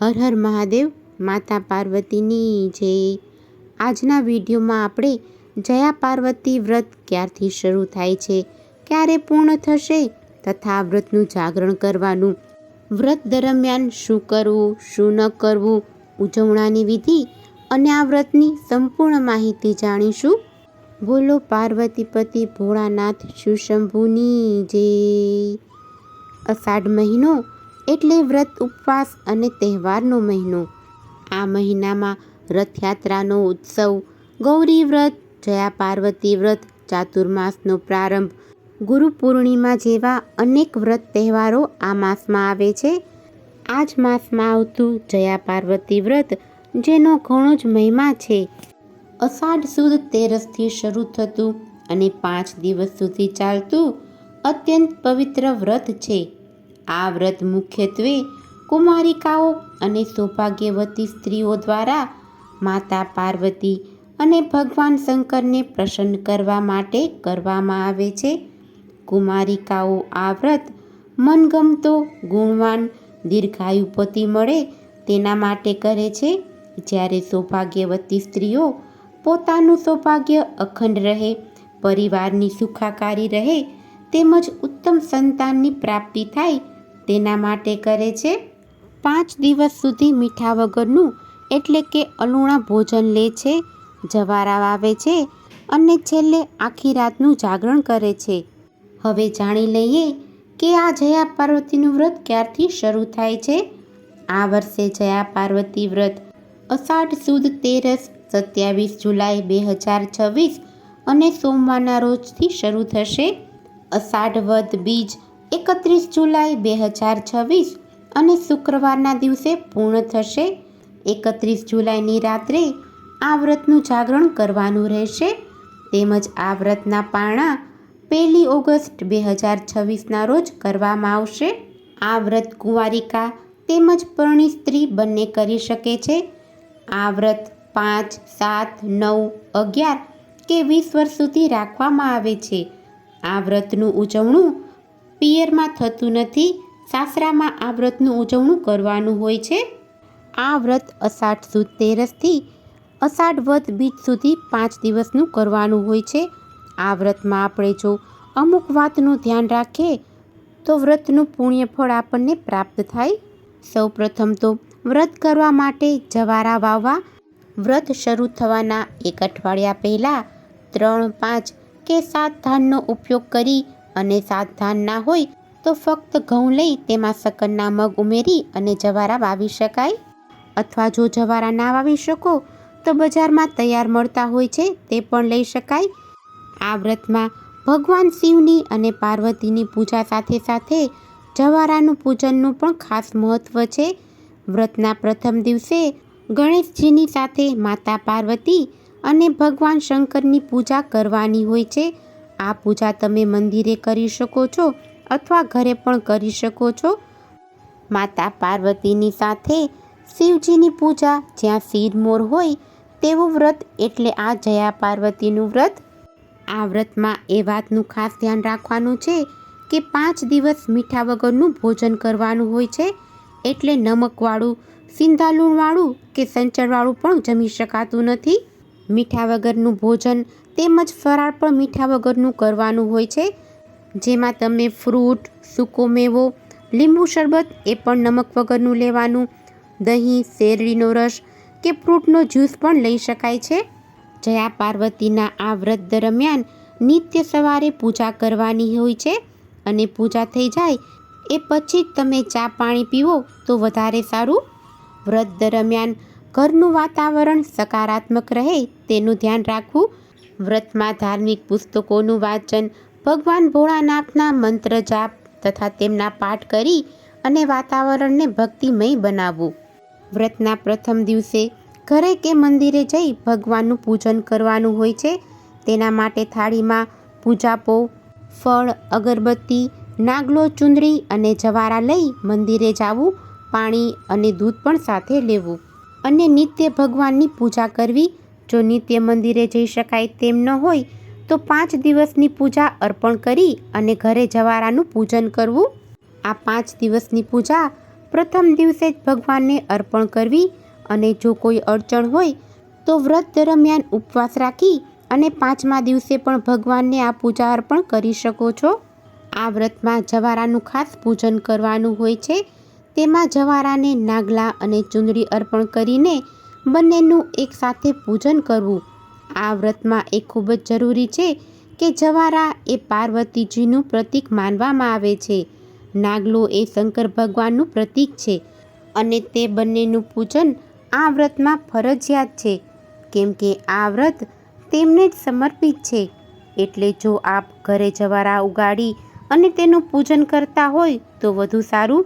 હર હર મહાદેવ, માતા પાર્વતીની જય। આજના વિડીયોમાં આપણે જયા પાર્વતી વ્રત ક્યારથી શરૂ થાય છે, ક્યારે પૂર્ણ થશે તથા વ્રતનું જાગરણ કરવાનું, વ્રત દરમિયાન શું કરવું શું ન કરવું, ઉજવણાની વિધિ અને આ વ્રતની સંપૂર્ણ માહિતી જાણીશું। બોલો પાર્વતીપતિ ભોળાનાથ શિવશંભુની જય। અષાઢ મહિનો એટલે વ્રત ઉપવાસ અને તહેવારનો મહિનો। આ મહિનામાં રથયાત્રાનો ઉત્સવ, ગૌરી વ્રત, જયા પાર્વતી વ્રત, ચાતુર્માસનો પ્રારંભ, ગુરુ પૂર્ણિમા જેવા અનેક વ્રત તહેવારો આ માસમાં આવે છે। આ જ માસમાં આવતું જયા પાર્વતી વ્રત, જેનો ઘણો જ મહિમા છે। અષાઢ સુદ તેરસથી શરૂ થતું અને 5 દિવસ સુધી ચાલતું અત્યંત પવિત્ર વ્રત છે। આ વ્રત મુખ્યત્વે કુમારિકાઓ અને સૌભાગ્યવતી સ્ત્રીઓ દ્વારા માતા પાર્વતી અને ભગવાન શંકરને પ્રસન્ન કરવા માટે કરવામાં આવે છે। કુમારિકાઓ આ વ્રત મનગમતો ગુણવાન દીર્ઘાયુ પતિ મળે તેના માટે કરે છે, જ્યારે સૌભાગ્યવતી સ્ત્રીઓ પોતાનું સૌભાગ્ય અખંડ રહે, પરિવારની સુખાકારી રહે તેમજ ઉત્તમ સંતાનની પ્રાપ્તિ થાય તેના માટે કરે છે। 5 દિવસ સુધી મીઠા વગરનું એટલે કે અલુણા ભોજન લે છે, જવારા વાવે છે અને છેલ્લે આખી રાતનું જાગરણ કરે છે। હવે જાણી લઈએ કે આ જયા પાર્વતીનું વ્રત ક્યારથી શરૂ થાય છે। આ વર્ષે જયા પાર્વતી વ્રત અષાઢ સુદ તેરસ 27 જુલાઈ 2026 અને સોમવારના રોજથી શરૂ થશે। અષાઢ વદ બીજ 31 જુલાઈ 2026 અને શુક્રવારના દિવસે પૂર્ણ થશે। 31 જુલાઈની રાત્રે આ વ્રતનું જાગરણ કરવાનું રહેશે, તેમજ આ વ્રતના પારણા 1 ઓગસ્ટ 2026ના રોજ કરવામાં આવશે। આ વ્રત કુંવારિકા તેમજ પરણી સ્ત્રી બંને કરી શકે છે। આ વ્રત 5, 7, 9, 11 કે 20 વર્ષ સુધી રાખવામાં આવે છે। આ વ્રતનું ઉજવણું પિયરમાં થતું નથી, સાસરામાં આ વ્રતનું ઉજવણું કરવાનું હોય છે। આ વ્રત અષાઢ સુદ તેરસથી અષાઢ વદ બીજ સુધી 5 દિવસનું કરવાનું હોય છે। આ વ્રતમાં આપણે જો અમુક વાતનું ધ્યાન રાખીએ તો વ્રતનું પુણ્ય ફળ આપણને પ્રાપ્ત થાય। સૌ પ્રથમ તો વ્રત કરવા માટે જવારા વાવવા। વ્રત શરૂ થવાના 1 અઠવાડિયા પહેલાં 3, 5 કે 7 ધાનનો ઉપયોગ કરી અને 7 ધાન ના હોય તો ફક્ત ઘઉં લઈ તેમાં શકરના મગ ઉમેરી અને જવારા વાવી શકાય, અથવા જો જવારા ના વાવી શકો તો બજારમાં તૈયાર મળતા હોય છે તે પણ લઈ શકાય। આ વ્રતમાં ભગવાન શિવની અને પાર્વતીની પૂજા સાથે સાથે જવારાનું પૂજનનું પણ ખાસ મહત્વ છે। વ્રતના પ્રથમ દિવસે ગણેશજીની સાથે માતા પાર્વતી અને ભગવાન શંકરની પૂજા કરવાની હોય છે। આ પૂજા તમે મંદિરે કરી શકો છો અથવા ઘરે પણ કરી શકો છો। માતા પાર્વતીની સાથે શિવજીની પૂજા જ્યાં શિરમોર હોય તેવું વ્રત એટલે આ જયા પાર્વતીનું વ્રત। આ વ્રતમાં એ વાતનું ખાસ ધ્યાન રાખવાનું છે કે 5 દિવસ મીઠા વગરનું ભોજન કરવાનું હોય છે, એટલે નમકવાળું, સિંધા લૂણવાળું કે સંચળવાળું પણ જમી શકાતું નથી। મીઠા વગરનું ભોજન તેમજ ફરાળ પણ મીઠા વગરનું કરવાનું હોય છે, જેમાં તમે ફ્રૂટ, સૂકો મેવો, લીંબુ શરબત એ પણ નમક વગરનું લેવાનું, દહીં, શેરડીનો રસ કે ફ્રૂટનો જ્યુસ પણ લઈ શકાય છે। જયા પાર્વતીના આ વ્રત દરમિયાન નિત્ય સવારે પૂજા કરવાની હોય છે અને પૂજા થઈ જાય એ પછી જ તમે ચા પાણી પીવો તો વધારે સારું। વ્રત દરમિયાન ઘરનું વાતાવરણ સકારાત્મક રહે તેનું ધ્યાન રાખવું। વ્રતમાં ધાર્મિક પુસ્તકોનું વાંચન, ભગવાન ભોળાનાથના મંત્ર જાપ તથા તેમના પાઠ કરી અને વાતાવરણને ભક્તિમય બનાવવું। વ્રતના પ્રથમ દિવસે ઘરે કે મંદિરે જઈ ભગવાનનું પૂજન કરવાનું હોય છે। તેના માટે થાળીમાં પૂજાપો, ફળ, અગરબત્તી, નાગલો, ચુંદડી અને જવારા લઈ મંદિરે જવું, પાણી અને દૂધ પણ સાથે લેવું અને નિત્ય ભગવાનની પૂજા કરવી। જો નિત્ય મંદિરે જઈ શકાય તેમ ન હોય તો 5 દિવસની પૂજા અર્પણ કરી અને ઘરે જવારાનું પૂજન કરવું। આ 5 દિવસની પૂજા પ્રથમ દિવસે જ ભગવાનને અર્પણ કરવી અને જો કોઈ અડચણ હોય તો વ્રત દરમિયાન ઉપવાસ રાખી અને 5મા દિવસે પણ ભગવાનને આ પૂજા અર્પણ કરી શકો છો. આ વ્રતમાં જવારાનું ખાસ પૂજન કરવાનું હોય છે. તેમાં જવારાને નાગલા અને ચૂંદડી અર્પણ કરીને બંનેનું એકસાથે પૂજન કરવું. આ વ્રતમાં એ ખૂબ જ જરૂરી છે કે જવારા એ પાર્વતીજીનું પ્રતીક માનવામાં આવે છે. નાગલો એ શંકર ભગવાનનું પ્રતીક છે અને તે બંનેનું પૂજન આ વ્રતમાં ફરજિયાત છે, કેમ કે આ વ્રત તેમને જ સમર્પિત છે. એટલે જો આપ ઘરે જવારા ઉગાડી અને તેનું પૂજન કરતા હોય તો વધુ સારું.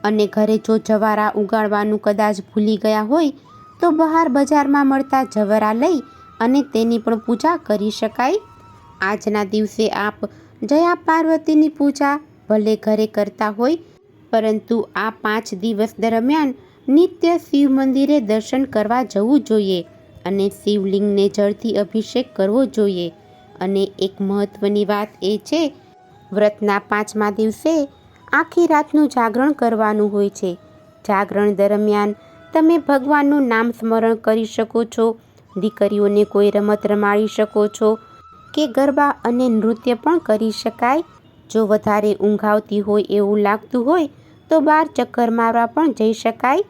અને ઘરે જો જવારા ઉગાડવાનું કદાચ ભૂલી ગયા હોય તો બહાર બજારમાં મળતા જવારા લઈ અને તેની પણ પૂજા કરી શકાય. આજના દિવસે આપ જયા પાર્વતીની પૂજા ભલે ઘરે કરતા હોય, પરંતુ આ 5 દિવસ દરમિયાન નિત્ય શિવ મંદિરે દર્શન કરવા જવું જોઈએ અને શિવલિંગને જળથી અભિષેક કરવો જોઈએ. અને એક મહત્વની વાત એ છે, વ્રતના 5મા દિવસે આખી રાતનું જાગરણ કરવાનું હોય છે. જાગરણ દરમિયાન તમે ભગવાનનું નામ સ્મરણ કરી શકો છો, દીકરીઓને કોઈ રમત રમાડી શકો છો કે ગરબા અને નૃત્ય પણ કરી શકાય. જો વધારે ઊંઘ આવતી હોય એવું લાગતું હોય તો બહાર ચક્કર મારવા પણ જઈ શકાય.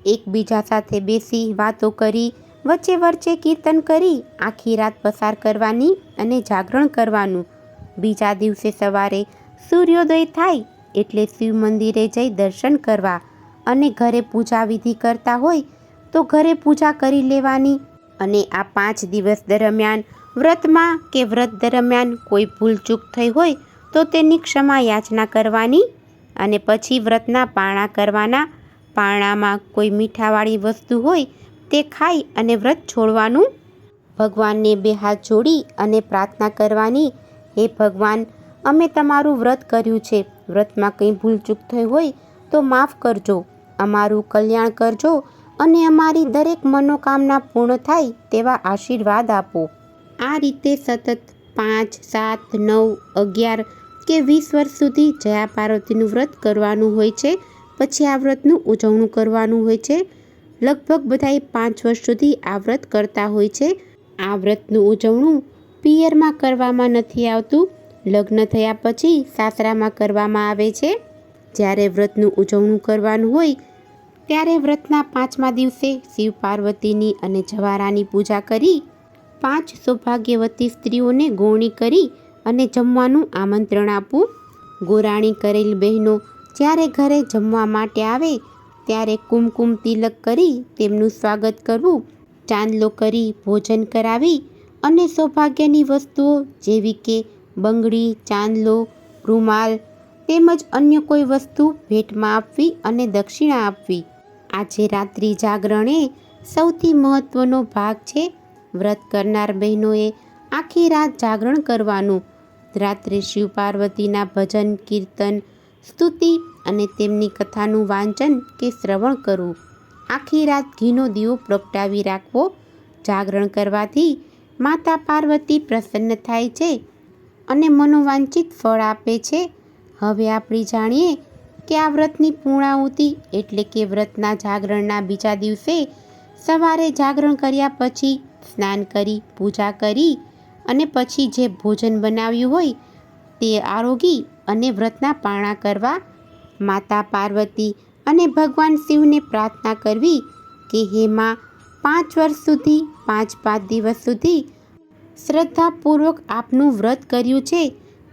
એકબીજા સાથે બેસી વાતો કરી, વચ્ચે વચ્ચે કીર્તન કરી આખી રાત પસાર કરવાની અને જાગરણ કરવાનું. બીજા દિવસે સવારે સૂર્યોદય થાય એટલે શિવ મંદિરે જઈ દર્શન કરવા અને ઘરે પૂજા વિધિ કરતા હોય તો ઘરે પૂજા કરી લેવાની. અને આ 5 દિવસ દરમિયાન વ્રતમાં કે વ્રત દરમિયાન કોઈ ભૂલચૂક થઈ હોય તો તેની ક્ષમા યાચના કરવાની અને પછી વ્રતના પારણા કરવાના. પારણામાં કોઈ મીઠાવાળી વસ્તુ હોય તે ખાઈ અને વ્રત છોડવાનું. ભગવાનને 2 હાથ જોડી અને પ્રાર્થના કરવાની, હે ભગવાન, અમે તમારું વ્રત કર્યું છે. વ્રતમાં કંઈ ભૂલચૂક થઈ હોય તો માફ કરજો, અમારું કલ્યાણ કરજો અને અમારી દરેક મનોકામના પૂર્ણ થાય તેવા આશીર્વાદ આપો. આ રીતે સતત 5, 7, 9, 11 કે 20 વર્ષ સુધી જયા પાર્વતીનું વ્રત કરવાનું હોય છે. પછી આ વ્રતનું ઉજવણું કરવાનું હોય છે. લગભગ બધાએ 5 વર્ષ સુધી આ વ્રત કરતા હોય છે. આ વ્રતનું ઉજવણું પિયરમાં કરવામાં નથી આવતું, લગ્ન થયા પછી સાસરામાં કરવામાં આવે છે. જ્યારે વ્રતનું ઉજવણું કરવાનું હોય ત્યારે વ્રતના 5મા દિવસે શિવ પાર્વતીની અને જવારાની પૂજા કરી 5 સૌભાગ્યવતી સ્ત્રીઓને ગોળણી કરી અને જમવાનું આમંત્રણ આપવું. ગોરાણી કરેલ બહેનો જ્યારે ઘરે જમવા માટે આવે ત્યારે કુમકુમ તિલક કરી તેમનું સ્વાગત કરવું. ચાંદલો કરી ભોજન કરાવી અને સૌભાગ્યની વસ્તુઓ જેવી કે બંગડી, ચાંદલો, રૂમાલ તેમજ અન્ય કોઈ વસ્તુ ભેટમાં આપવી અને દક્ષિણા આપવી. આજે રાત્રિ જાગરણ એ સૌથી મહત્વનો ભાગ છે. વ્રત કરનાર બહેનોએ આખી રાત જાગરણ કરવાનું. રાત્રે શિવ પાર્વતીના ભજન, કીર્તન, સ્તુતિ અને તેમની કથાનું વાંચન કે શ્રવણ કરવું. આખી રાત ઘીનો દીવો પ્રગટાવી રાખવો. જાગરણ કરવાથી માતા પાર્વતી પ્રસન્ન થાય છે અને મનોવાંછિત ફળ આપે છે. હવે આપણે જાણીએ કે આ વ્રતની પૂર્ણાહુતિ એટલે કે વ્રતના જાગરણના બીજા દિવસે સવારે જાગરણ કર્યા પછી સ્નાન કરી, પૂજા કરી અને પછી જે ભોજન બનાવ્યું હોય તે આરોગી અને વ્રતના પારણા કરવા. માતા પાર્વતી અને ભગવાન શિવને પ્રાર્થના કરવી કે હે માં, 5 વર્ષ સુધી 5 દિવસ સુધી શ્રદ્ધાપૂર્વક આપનું વ્રત કર્યું છે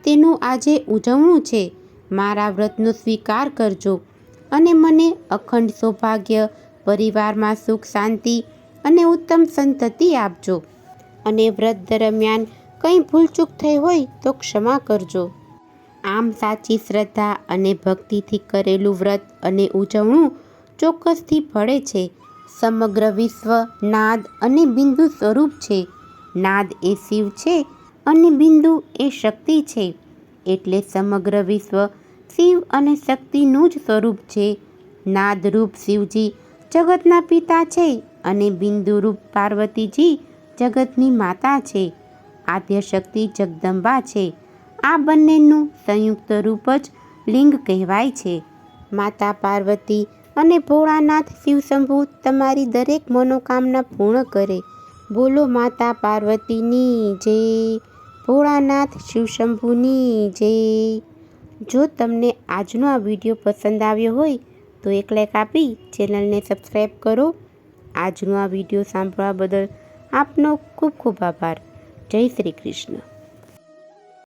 તેનું આજે ઉજવણું છે. મારા વ્રતનો સ્વીકાર કરજો અને મને અખંડ સૌભાગ્ય, પરિવારમાં સુખ શાંતિ અને ઉત્તમ સંતતિ આપજો. અને વ્રત દરમિયાન કંઈ ભૂલચૂક થઈ હોય તો ક્ષમા કરજો. આમ સાચી શ્રદ્ધા અને ભક્તિથી કરેલું વ્રત અને ઉજવણું ચોક્કસથી ફળે છે. સમગ્ર વિશ્વ નાદ અને બિંદુ સ્વરૂપ છે. નાદ એ શિવ છે અને બિંદુ એ શક્તિ છે. એટલે સમગ્ર વિશ્વ શિવ અને શક્તિનું જ સ્વરૂપ છે. નાદરૂપ શિવજી જગતના પિતા છે અને બિંદુરૂપ પાર્વતીજી જગતની માતા છે. આદ્યશક્તિ જગદંબા છે. આ બંનેનું સંયુક્ત રૂપ જ લિંગ કહેવાય છે. માતા પાર્વતી અને ભોળાનાથ શિવશંભુ તમારી દરેક મનોકામના પૂર્ણ કરે. બોલો માતા પાર્વતીની જય, ભોળાનાથ શિવશંભુની જય. જો તમને આજનો આ વિડીયો પસંદ આવ્યો હોય તો એક લાઈક આપી ચેનલને સબસ્ક્રાઈબ કરો. આજનો આ વિડીયો સાંભળવા બદલ આપનો ખૂબ ખૂબ આભાર. જય શ્રી કૃષ્ણ.